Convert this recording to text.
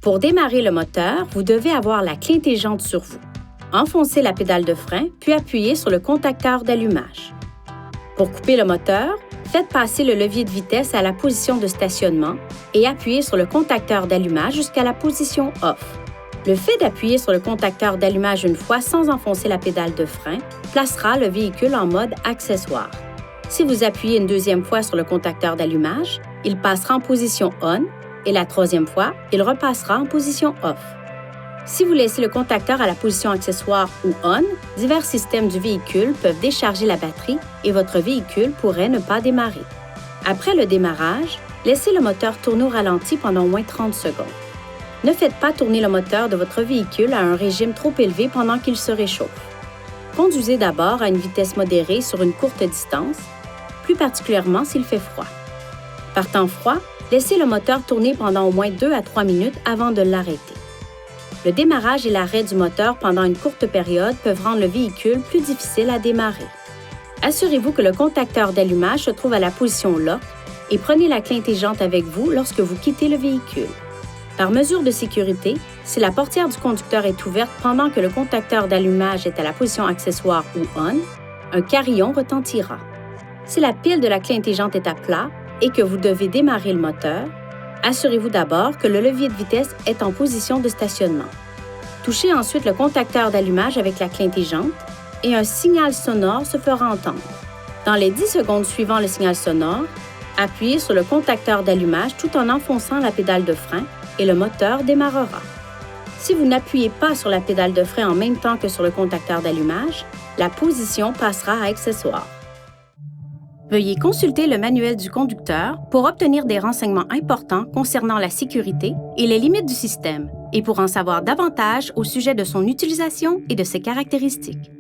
Pour démarrer le moteur, vous devez avoir la clé intelligente sur vous. Enfoncez la pédale de frein, puis appuyez sur le contacteur d'allumage. Pour couper le moteur, faites passer le levier de vitesse à la position de stationnement et appuyez sur le contacteur d'allumage jusqu'à la position off. Le fait d'appuyer sur le contacteur d'allumage une fois sans enfoncer la pédale de frein placera le véhicule en mode accessoire. Si vous appuyez une deuxième fois sur le contacteur d'allumage, il passera en position on et la troisième fois, il repassera en position off. Si vous laissez le contacteur à la position accessoire ou on, divers systèmes du véhicule peuvent décharger la batterie et votre véhicule pourrait ne pas démarrer. Après le démarrage, laissez le moteur tourner au ralenti pendant au moins 30 secondes. Ne faites pas tourner le moteur de votre véhicule à un régime trop élevé pendant qu'il se réchauffe. Conduisez d'abord à une vitesse modérée sur une courte distance, plus particulièrement s'il fait froid. Par temps froid, laissez le moteur tourner pendant au moins 2 à 3 minutes avant de l'arrêter. Le démarrage et l'arrêt du moteur pendant une courte période peuvent rendre le véhicule plus difficile à démarrer. Assurez-vous que le contacteur d'allumage se trouve à la position lock et prenez la clé intelligente avec vous lorsque vous quittez le véhicule. Par mesure de sécurité, si la portière du conducteur est ouverte pendant que le contacteur d'allumage est à la position accessoire ou on, un carillon retentira. Si la pile de la clé intelligente est à plat et que vous devez démarrer le moteur, assurez-vous d'abord que le levier de vitesse est en position de stationnement. Touchez ensuite le contacteur d'allumage avec la clé intelligente et un signal sonore se fera entendre. Dans les 10 secondes suivant le signal sonore, appuyez sur le contacteur d'allumage tout en enfonçant la pédale de frein et le moteur démarrera. Si vous n'appuyez pas sur la pédale de frein en même temps que sur le contacteur d'allumage, la position passera à accessoire. Veuillez consulter le manuel du conducteur pour obtenir des renseignements importants concernant la sécurité et les limites du système et pour en savoir davantage au sujet de son utilisation et de ses caractéristiques.